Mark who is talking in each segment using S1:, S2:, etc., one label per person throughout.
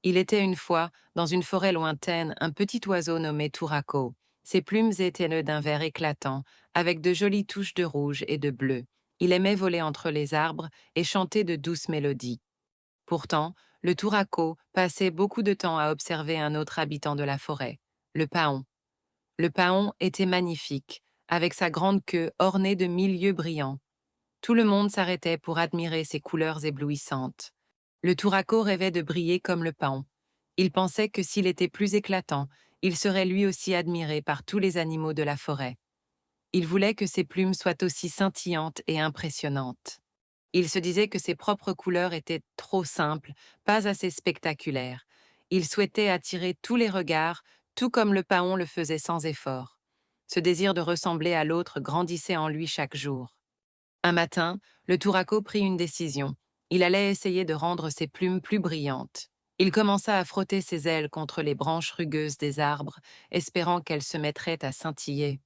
S1: Il était une fois, dans une forêt lointaine, un petit oiseau nommé Tourako. Ses plumes étaient d'un vert éclatant, avec de jolies touches de rouge et de bleu. Il aimait voler entre les arbres et chanter de douces mélodies. Pourtant, le Tourako passait beaucoup de temps à observer un autre habitant de la forêt, le paon. Le paon était magnifique, avec sa grande queue ornée de 1000 yeux brillants. Tout le monde s'arrêtait pour admirer ses couleurs éblouissantes. Le Tourako rêvait de briller comme le paon. Il pensait que s'il était plus éclatant, il serait lui aussi admiré par tous les animaux de la forêt. Il voulait que ses plumes soient aussi scintillantes et impressionnantes. Il se disait que ses propres couleurs étaient trop simples, pas assez spectaculaires. Il souhaitait attirer tous les regards, tout comme le paon le faisait sans effort. Ce désir de ressembler à l'autre grandissait en lui chaque jour. Un matin, le Tourako prit une décision. Il allait essayer de rendre ses plumes plus brillantes. Il commença à frotter ses ailes contre les branches rugueuses des arbres, espérant qu'elles se mettraient à scintiller.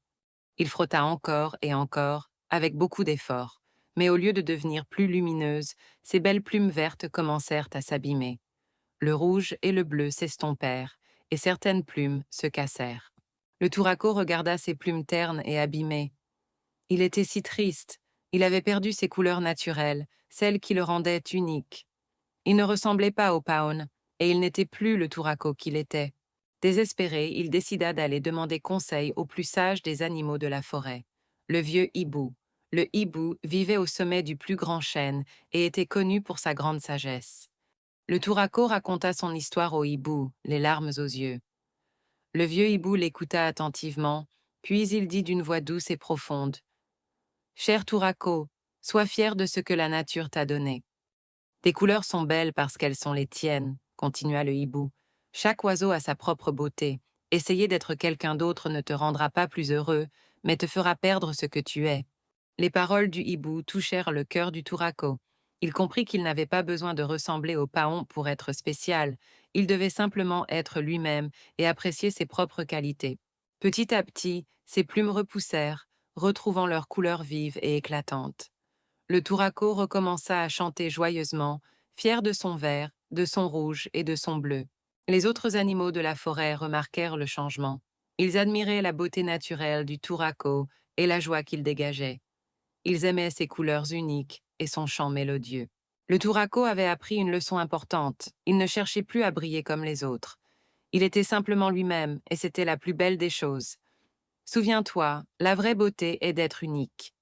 S1: Il frotta encore et encore, avec beaucoup d'effort. Mais au lieu de devenir plus lumineuses, ses belles plumes vertes commencèrent à s'abîmer. Le rouge et le bleu s'estompèrent, et certaines plumes se cassèrent. Le Tourako regarda ses plumes ternes et abîmées. Il était si triste. Il avait perdu ses couleurs naturelles, celles qui le rendaient unique. Il ne ressemblait pas au paon, et il n'était plus le Tourako qu'il était. Désespéré, il décida d'aller demander conseil au plus sage des animaux de la forêt, le vieux hibou. Le hibou vivait au sommet du plus grand chêne et était connu pour sa grande sagesse. Le Tourako raconta son histoire au hibou, les larmes aux yeux. Le vieux hibou l'écouta attentivement, puis il dit d'une voix douce et profonde: Cher Tourako, sois fier de ce que la nature t'a donné. Tes couleurs sont belles parce qu'elles sont les tiennes, continua le hibou. Chaque oiseau a sa propre beauté. Essayer d'être quelqu'un d'autre ne te rendra pas plus heureux, mais te fera perdre ce que tu es. Les paroles du hibou touchèrent le cœur du Tourako. Il comprit qu'il n'avait pas besoin de ressembler au paon pour être spécial. Il devait simplement être lui-même et apprécier ses propres qualités. Petit à petit, ses plumes repoussèrent, retrouvant leur couleur vive et éclatante. Le Tourako recommença à chanter joyeusement, fier de son vert, de son rouge et de son bleu. Les autres animaux de la forêt remarquèrent le changement. Ils admiraient la beauté naturelle du Tourako et la joie qu'il dégageait. Ils aimaient ses couleurs uniques et son chant mélodieux. Le Tourako avait appris une leçon importante. Il ne cherchait plus à briller comme les autres. Il était simplement lui-même et c'était la plus belle des choses. Souviens-toi, la vraie beauté est d'être unique.